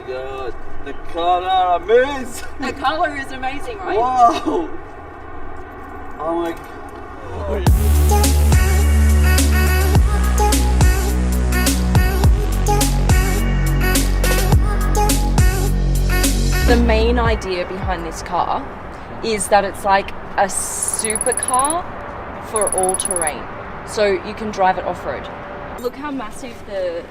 god, the color amazing! The color is amazing, right? Wow! Oh my god. The main idea behind this car is that it's like a supercar for all terrain. So you can drive it off-road. Look how massive the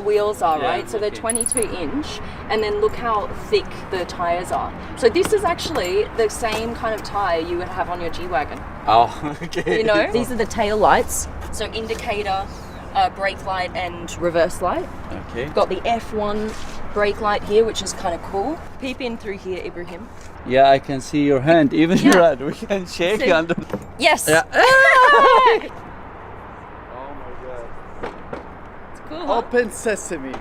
wheels are, yeah, right? So they're 22-inch, and then look how thick the tires are. So this is actually the same kind of tire you would have on your G-Wagon. Oh, okay. You know, these are the tail lights. So indicator, brake light, and reverse light. Okay. Got the F1 brake light here, which is kind of cool. Peep in through here, Ibrahim. Yeah, I can see your hand, even your hand. We can shake See? under. Yes. Yeah. Cool, huh? Open sesame.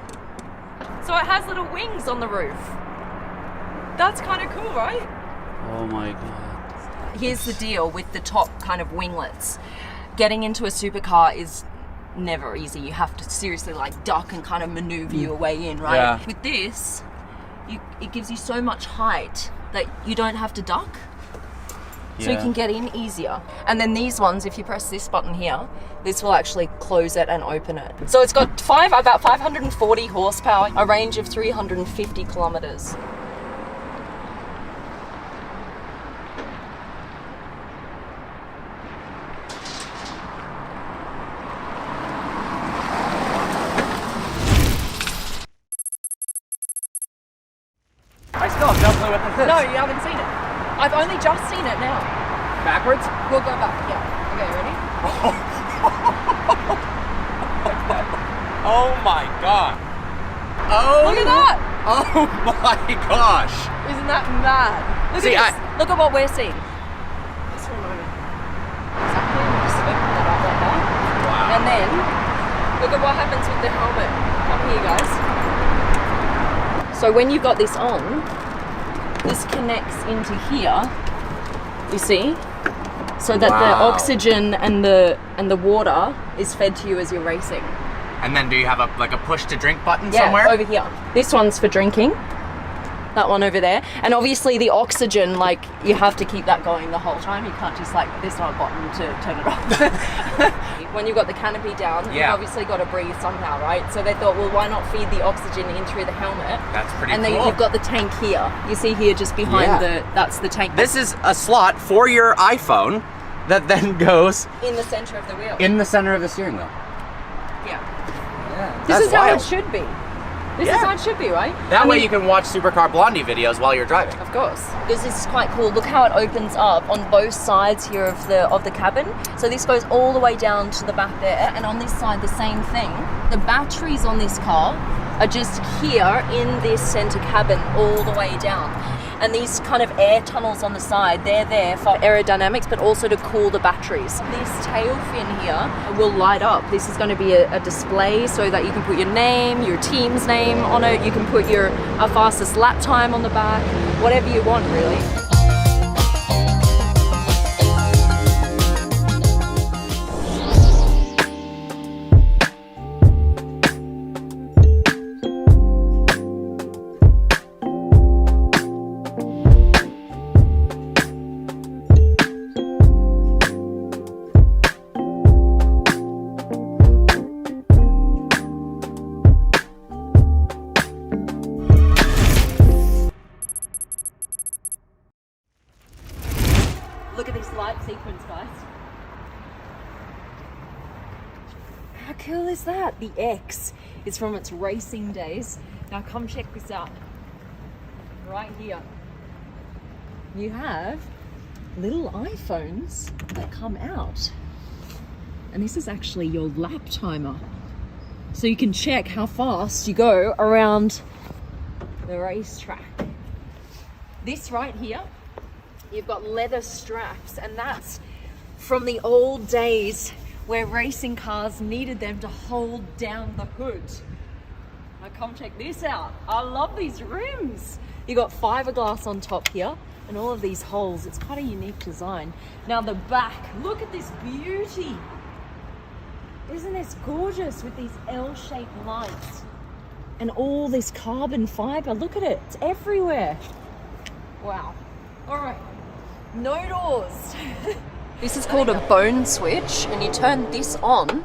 So it has little wings on the roof. That's kind of cool, right? Oh my god. Here's the deal with the top kind of winglets. Getting into a supercar is never easy. You have to seriously like duck and kind of maneuver your way in, right? Yeah. With this, it gives you so much height that you don't have to duck. So you can get in easier. And then these ones, if you press this button here, this will actually close it and open it. So it's got about 540 horsepower, a range of 350 kilometers. I still have no clue what this is. No, you haven't seen it. I've only just seen it now. Backwards? We'll go back, yeah. Okay, ready? Oh my god. Oh. Look at that! Oh my gosh. Isn't that mad? Look See, at this. Look at what we're seeing. Just for a moment. Exactly, and just open it up like that. Wow. And then, look at what happens with the helmet. Come here, guys. So when you've got this on, this connects into here, you see? So that the oxygen and the water is fed to you as you're racing. And then do you have a push to drink button Yeah, somewhere? over here. This one's for drinking. That one over there. And obviously the oxygen, like, you have to keep that going the whole time. You can't just, like, there's not a button to turn it off. When you've got the canopy down, you've obviously got to breathe somehow, right? So they thought, well, why not feed the oxygen in through the helmet? That's pretty and cool. And then you've got the tank here. You see here just behind that's the tank. This is a slot for your iPhone that then goes in the center of the wheel. in the center of the steering wheel. Yeah. This is how it should be. This is how it should be, right? That way you can watch Supercar Blondie videos while you're driving. Of course. Because this is quite cool. Look how it opens up on both sides here of the cabin. So this goes all the way down to the back there, and on this side the same thing. The batteries on this car are just here in this center cabin all the way down. And these kind of air tunnels on the side, they're there for aerodynamics, but also to cool the batteries. This tail fin here will light up. This is going to be a display so that you can put your name, your team's name on it. You can put your fastest lap time on the back, whatever you want, really. Look at this light sequence, guys. How cool is that? The X is from its racing days. Now come check this out. Right here. You have little iPhones that come out. And this is actually your lap timer. So you can check how fast you go around the racetrack. This right here, you've got leather straps, and that's from the old days where racing cars needed them to hold down the hood. Now come check this out. I love these rims. You got fiberglass on top here and all of these holes. It's quite a unique design. Now the back, look at this beauty. Isn't this gorgeous with these L-shaped lights? And all this carbon fiber, look at it, it's everywhere. Wow. All right, no doors. This is called a bone switch, and you turn this on,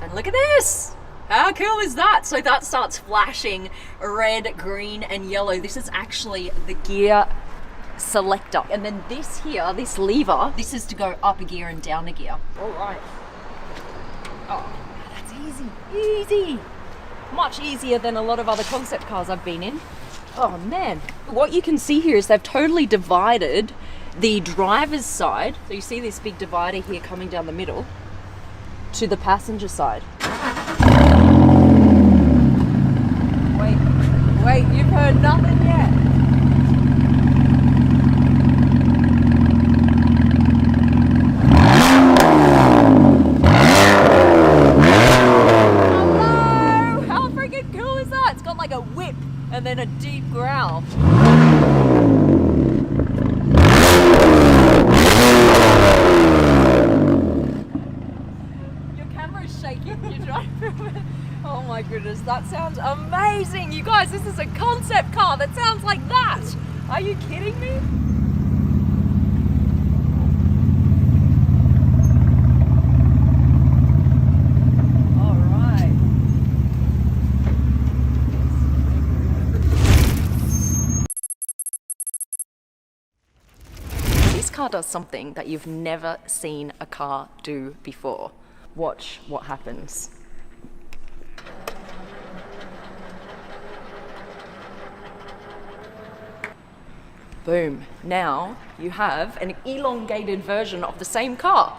and look at this. How cool is that? So that starts flashing red, green, and yellow. This is actually the gear selector. And then this here, this lever, this is to go up a gear and down a gear. All right. Oh, that's easy, easy. Much easier than a lot of other concept cars I've been in. Oh man. What you can see here is they've totally divided the driver's side. So you see this big divider here coming down the middle to the passenger side. Wait, you've heard nothing yet. Hello! How freaking cool is that? It's got like a whip and then a deep growl. Your camera's shaking. You're trying to film it. Oh my goodness, that sounds amazing. You guys, this is a concept car that sounds like that. Are you kidding me? All right. This car does something that you've never seen a car do before. Watch what happens. Boom. Now you have an elongated version of the same car.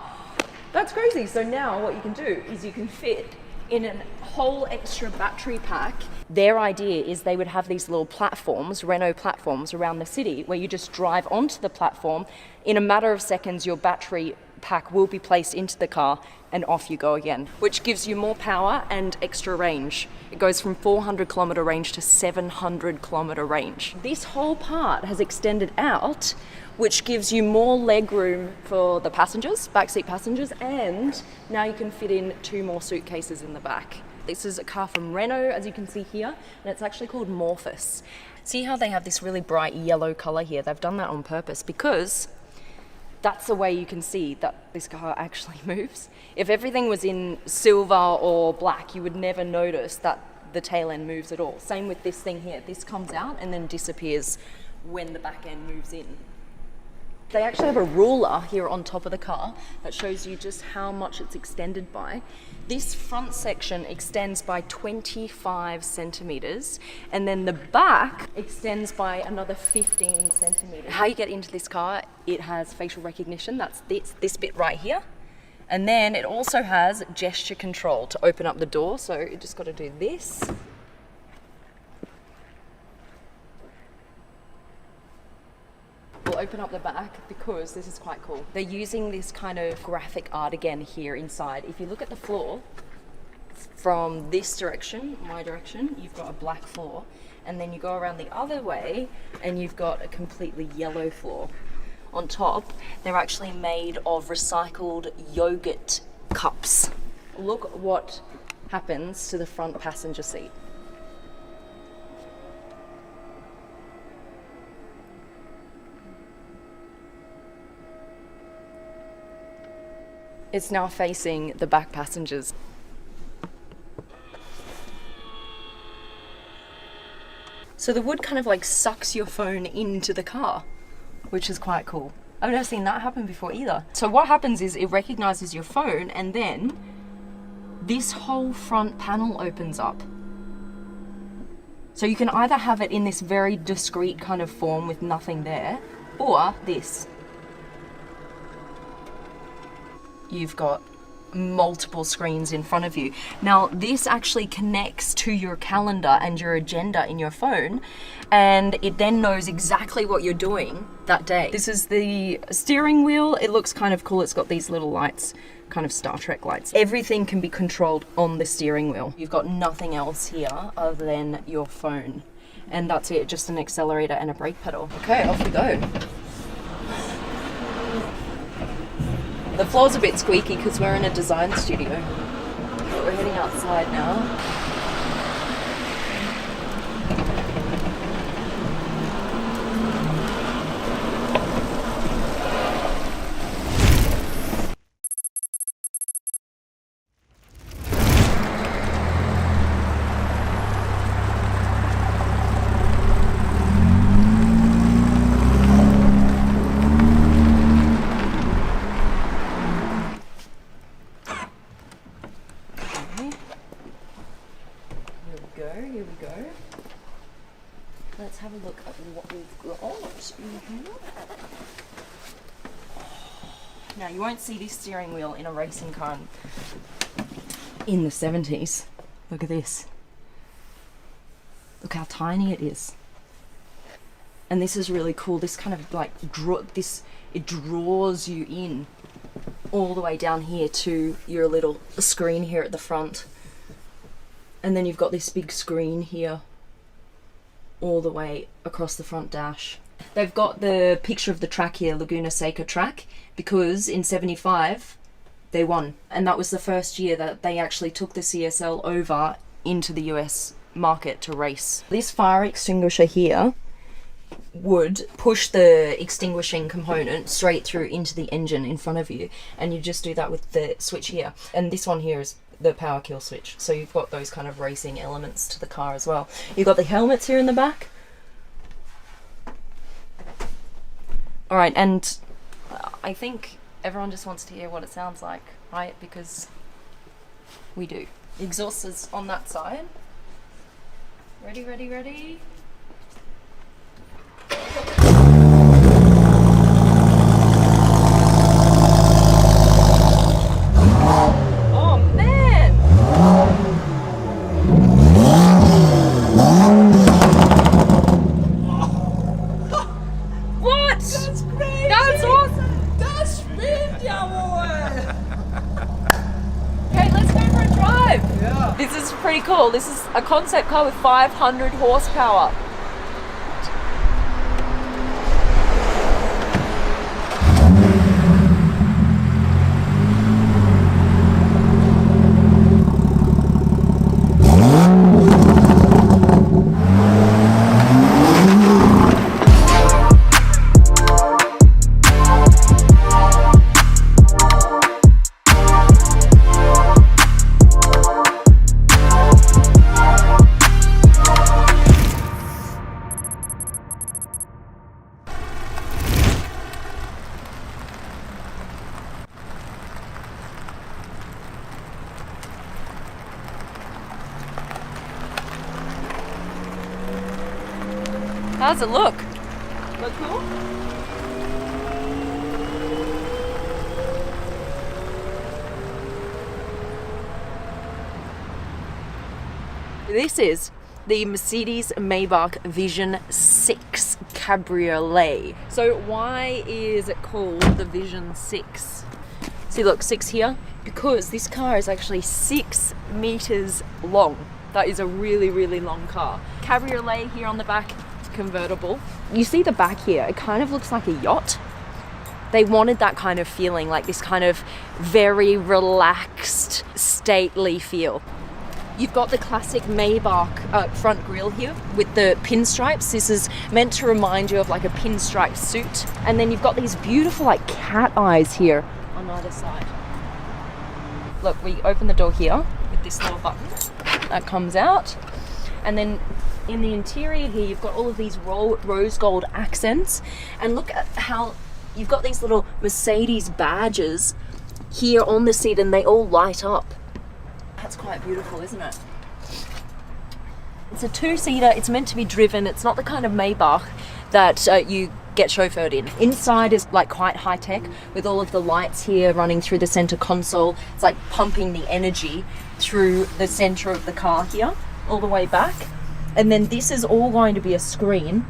That's crazy. So now what you can do is you can fit in a whole extra battery pack. Their idea is they would have these little platforms, Renault platforms around the city where you just drive onto the platform. In a matter of seconds, your battery pack will be placed into the car and off you go again, which gives you more power and extra range. It goes from 400 kilometer range to 700 kilometer range. This whole part has extended out, which gives you more leg room for the passengers, backseat passengers, and now you can fit in 2 more suitcases in the back. This is a car from Renault, as you can see here, and it's actually called Morphous. See how they have this really bright yellow color here? They've done that on purpose because that's the way you can see that this car actually moves. If everything was in silver or black, you would never notice that the tail end moves at all. Same with this thing here. This comes out and then disappears when the back end moves in. They actually have a ruler here on top of the car that shows you just how much it's extended by. This front section extends by 25 centimeters, and then the back extends by another 15 centimeters. How you get into this car, it has facial recognition, that's this bit right here. And then it also has gesture control to open up the door, so you just got to do this. We'll open up the back because this is quite cool. They're using this kind of graphic art again here inside. If you look at the floor, from this direction, my direction, you've got a black floor, and then you go around the other way and you've got a completely yellow floor. On top, they're actually made of recycled yogurt cups. Look what happens to the front passenger seat. It's now facing the back passengers. So the wood kind of like sucks your phone into the car, which is quite cool. I've never seen that happen before either. So what happens is it recognizes your phone and then this whole front panel opens up. So you can either have it in this very discreet kind of form with nothing there, or this. You've got multiple screens in front of you. Now, this actually connects to your calendar and your agenda in your phone, and it then knows exactly what you're doing that day. This is the steering wheel. It looks kind of cool. It's got these little lights, kind of Star Trek lights. Everything can be controlled on the steering wheel. You've got nothing else here other than your phone. And that's it, just an accelerator and a brake pedal. Okay, off we go. The floor's a bit squeaky because we're in a design studio. But we're heading outside now. have a look at what we've got in here. Now, you won't see this steering wheel in a racing car in the 70s. Look at this. Look how tiny it is. And this is really cool. This kind of like it draws you in all the way down here to your little screen here at the front. And then you've got this big screen here all the way across the front dash. They've got the picture of the track here, Laguna Seca track, because in 75 they won. And that was the first year that they actually took the CSL over into the US market to race. This fire extinguisher here would push the extinguishing component straight through into the engine in front of you, and you just do that with the switch here. And this one here is the power kill switch, so you've got those kind of racing elements to the car as well. You've got the helmets here in the back. All right, and I think everyone just wants to hear what it sounds like, right? Because we do. The exhaust is on that side. Ready, ready, ready. Oh man! What? That's crazy! That's awesome! Das spinnt ja wohl! Okay, let's go for a drive! Yeah. This is pretty cool. This is a concept car with 500 horsepower. How's it look? Look cool? This is the Mercedes-Maybach Vision 6 Cabriolet. So why is it called the Vision 6? See, look, 6 here, because this car is actually 6 meters long. That is a really, really long car. Cabriolet here on the back, convertible. You see the back here, it kind of looks like a yacht. They wanted that kind of feeling, like this kind of very relaxed, stately feel. You've got the classic Maybach front grille here with the pinstripes. This is meant to remind you of like a pinstripe suit. And then you've got these beautiful like cat eyes here on either side. Look, we open the door here with this little button that comes out. And then in the interior here, you've got all of these rose gold accents. And look at how you've got these little Mercedes badges here on the seat, and they all light up. That's quite beautiful, isn't it? It's a 2-seater. It's meant to be driven. It's not the kind of Maybach that you get chauffeured in. Inside is like quite high tech with all of the lights here running through the center console. It's like pumping the energy through the center of the car here, all the way back. And then this is all going to be a screen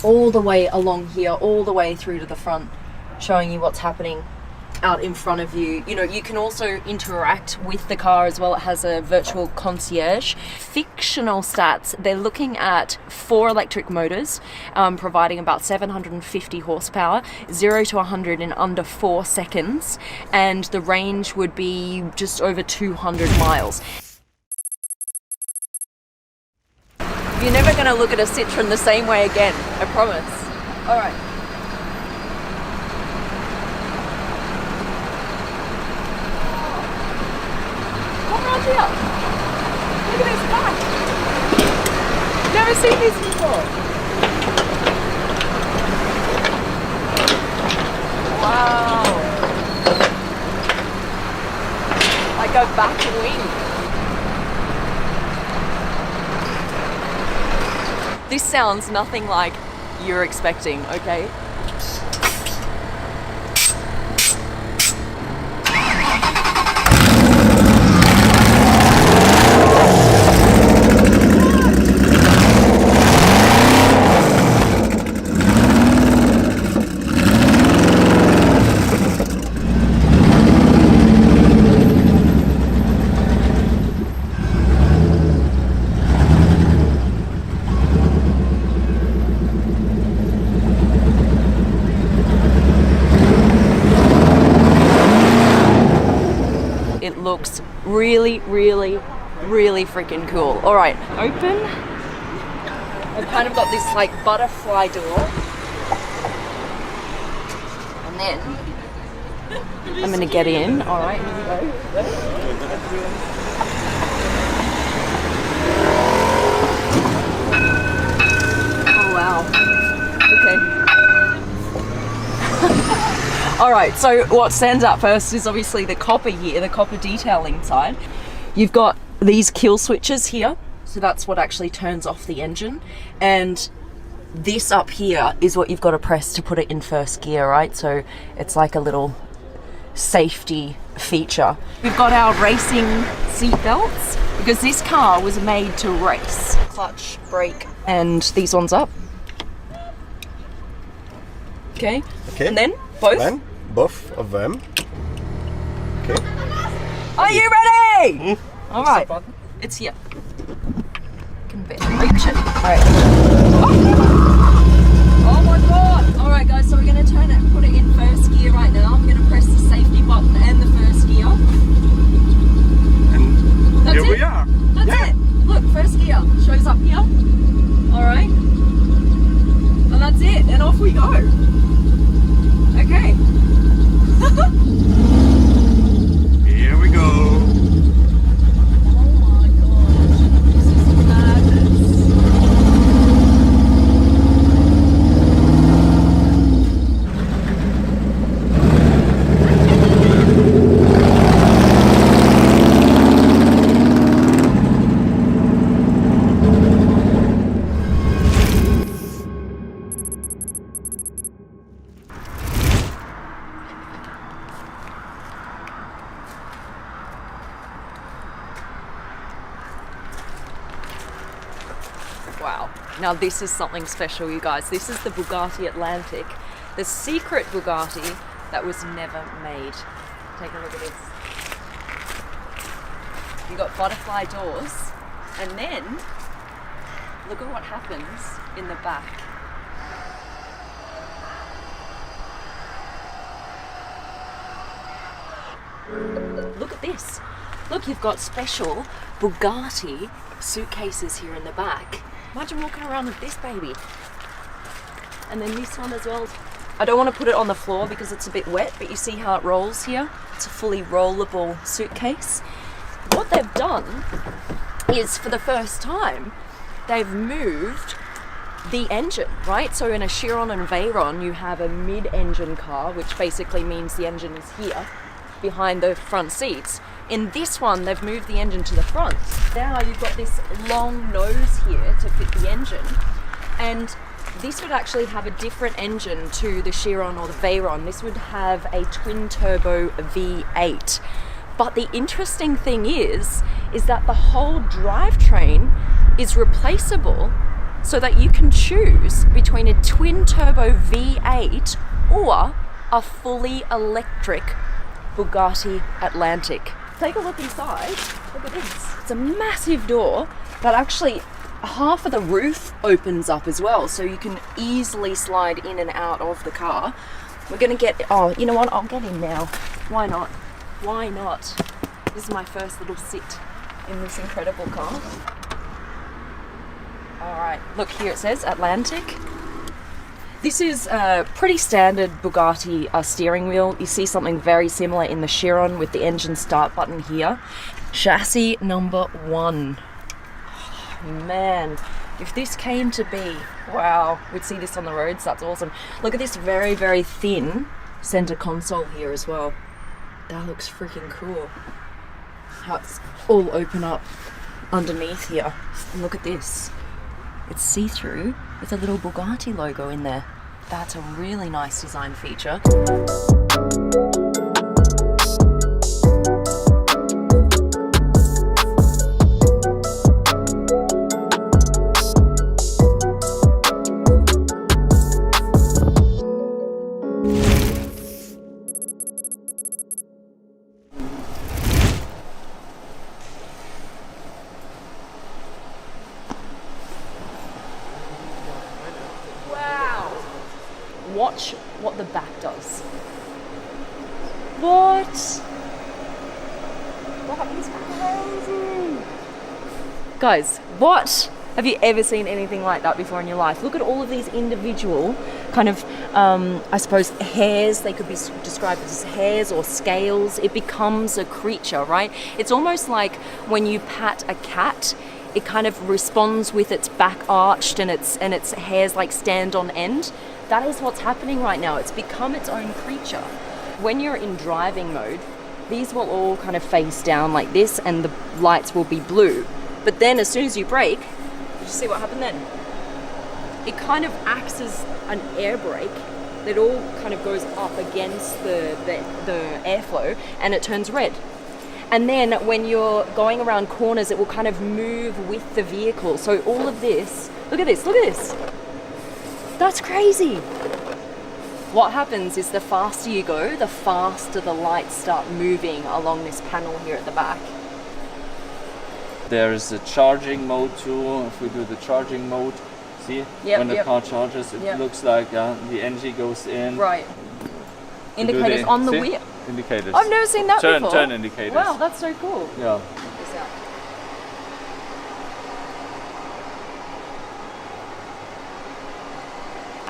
all the way along here, all the way through to the front, showing you what's happening out in front of you. You know, you can also interact with the car as well. It has a virtual concierge. Fictional stats, they're looking at 4 electric motors, providing about 750 horsepower, 0 to 100 in under 4 seconds, and the range would be just over 200 miles. You're never going to look at a Citroen the same way again, I promise. All right. Come around here. Look at this back. Never seen this before. Wow. Like a back wing. This sounds nothing like you're expecting, okay? It looks really, really, really freaking cool. All right, open. I've kind of got this like butterfly door. And then I'm gonna get in. All right, here we go. Oh wow. Okay. All right, so what stands out first is obviously the copper here, the copper detailing side. You've got these kill switches here, so that's what actually turns off the engine. And this up here is what you've got to press to put it in first gear, right? So it's like a little safety feature. We've got our racing seat belts because this car was made to race. Clutch, brake, and these ones up. Okay. And then both? Then both of them. Okay. Are you ready? All right. It's here. Can barely reach it. All right. Oh my god. All right, guys. So we're going to turn it, put it in first gear right now. I'm going to press the safety button and the first gear. And That's here it. we are. That's it. Look, first gear shows up here. All right. And that's it. And off we go. Okay. Here we go. Oh my god. This is madness. Wow. Now this is something special, you guys. This is the Bugatti Atlantic, the secret Bugatti that was never made. Take a look at this. You got butterfly doors, and then look at what happens in the back. Look at this. Look, you've got special Bugatti suitcases here in the back. Imagine walking around with this baby. And then this one as well. I don't want to put it on the floor because it's a bit wet, but you see how it rolls here? It's a fully rollable suitcase. What they've done is, for the first time, they've moved the engine, right? So in a Chiron and Veyron, you have a mid-engine car, which basically means the engine is here, behind the front seats. In this one, they've moved the engine to the front. Now you've got this long nose here to fit the engine, and this would actually have a different engine to the Chiron or the Veyron. This would have a twin-turbo V8. But the interesting thing is that the whole drivetrain is replaceable, so that you can choose between a twin-turbo V8 or a fully electric Bugatti Atlantic. Take a look inside. Look at this. It's a massive door, but actually half of the roof opens up as well, so you can easily slide in and out of the car. We're gonna get, oh, you know what? I'll get in now. Why not? Why not? This is my first little sit in this incredible car. All right, look here, it says Atlantic. This is a pretty standard Bugatti steering wheel. You see something very similar in the Chiron with the engine start button here. Chassis number 1. Oh, man, if this came to be, wow, we'd see this on the roads. That's awesome. Look at this very, very thin center console here as well. That looks freaking cool. How it's all open up underneath here. And look at this. It's see-through with a little Bugatti logo in there. That's a really nice design feature. Watch what the back does. What? That is crazy. Guys, what? Have you ever seen anything like that before in your life? Look at all of these individual kind of, I suppose, hairs. They could be described as hairs or scales. It becomes a creature, right? It's almost like when you pat a cat, it kind of responds with its back arched and its hairs like stand on end. That is what's happening right now. It's become its own creature. When you're in driving mode, these will all kind of face down like this and the lights will be blue. But then as soon as you brake, did you see what happened then? It kind of acts as an air brake that all kind of goes up against the airflow and it turns red. And then when you're going around corners, it will kind of move with the vehicle. So all of this, look at this, look at this. That's crazy. What happens is the faster you go, the faster the lights start moving along this panel here at the back. There is a charging mode too. If we do the charging mode, see? Yep, when the yep. car charges, it Yep. looks like the engine goes in. Right. We do Indicators on the see? wheel. Indicators. I've never seen that before. Turn indicators. Wow, that's so cool. Yeah. Check this out.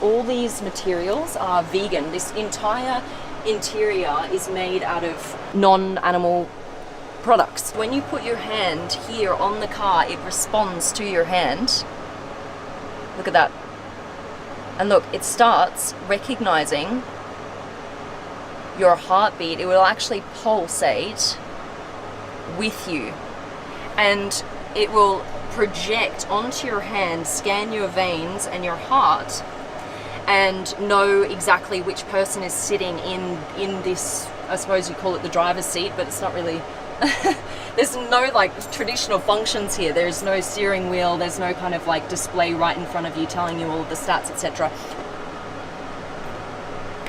All these materials are vegan. This entire interior is made out of non-animal products. When you put your hand here on the car, it responds to your hand. Look at that. And look, it starts recognizing your heartbeat. It will actually pulsate with you. And it will project onto your hand, scan your veins and your heart, and know exactly which person is sitting in this, I suppose you call it the driver's seat, but it's not really, there's no like traditional functions here. There's no steering wheel, there's no kind of like display right in front of you telling you all of the stats, etc.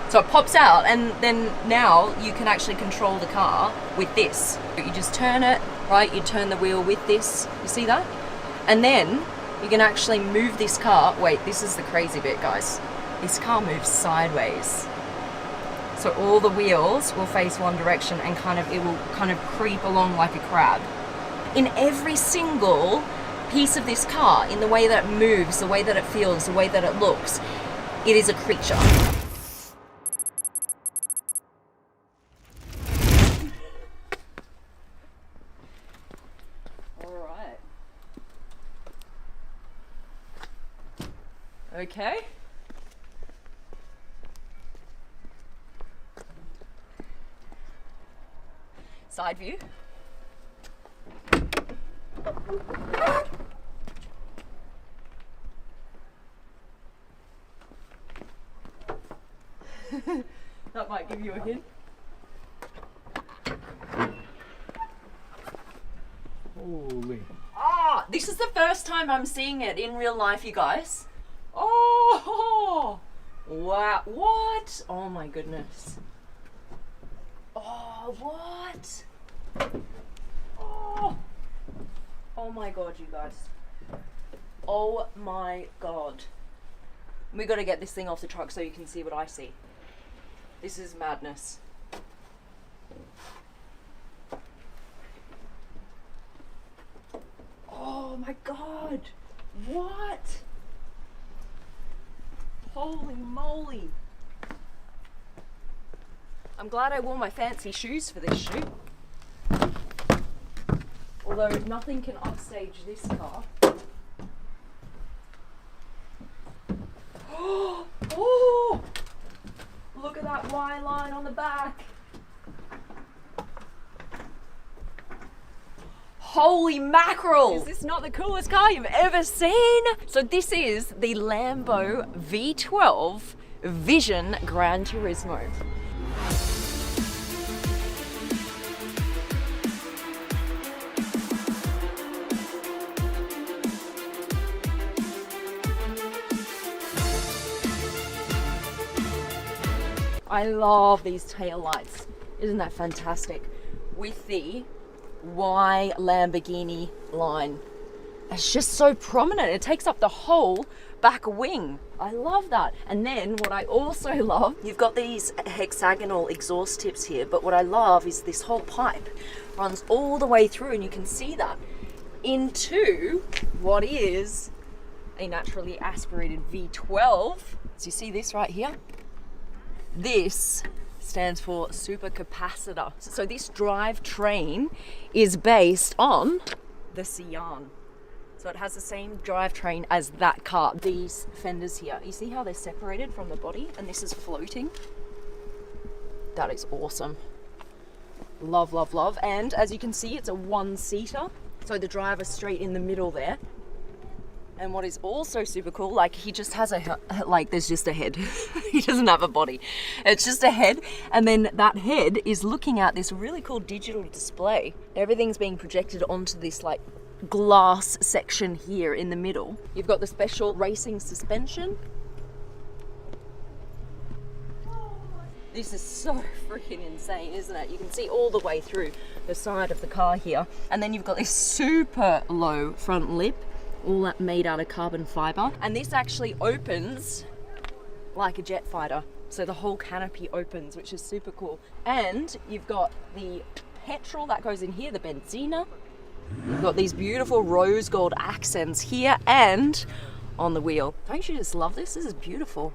So it pops out, and then now you can actually control the car with this. You just turn it, right? You turn the wheel with this, you see that? And then you can actually move this car. Wait, this is the crazy bit, guys. This car moves sideways. So all the wheels will face one direction and it will kind of creep along like a crab. In every single piece of this car, in the way that it moves, the way that it feels, the way that it looks, it is a creature. All right. Okay. Side view. That might give you a hint. Holy. Ah, this is the first time I'm seeing it in real life, you guys. Oh, wow, what? Oh my goodness. Oh, what? Oh my god, you guys. Oh my god. We gotta get this thing off the truck so you can see what I see. This is madness. Oh my god. What? Holy moly. I'm glad I wore my fancy shoes for this shoot. Although nothing can upstage this car. Oh! Look at that Y line on the back. Holy mackerel! Is this not the coolest car you've ever seen? So this is the Lambo V12 Vision Gran Turismo. I love these tail lights. Isn't that fantastic? With the Y Lamborghini line. It's just so prominent. It takes up the whole back wing. I love that. And then what I also love, you've got these hexagonal exhaust tips here, but what I love is this whole pipe runs all the way through, and you can see that into what is a naturally aspirated V12. So you see this right here? This stands for supercapacitor. So this drivetrain is based on the Sian. So it has the same drivetrain as that car. These fenders here, you see how they're separated from the body, and this is floating? That is awesome. Love, love, love. And as you can see, it's a one-seater. So the driver's straight in the middle there. And what is also super cool, like he just has there's just a head. He doesn't have a body. It's just a head. And then that head is looking at this really cool digital display. Everything's being projected onto this like glass section here in the middle. You've got the special racing suspension. This is so freaking insane, isn't it? You can see all the way through the side of the car here. And then you've got this super low front lip, all that made out of carbon fiber. And this actually opens like a jet fighter. So the whole canopy opens, which is super cool. And you've got the petrol that goes in here, the benzina. You've got these beautiful rose gold accents here and on the wheel. Don't you just love this? This is beautiful.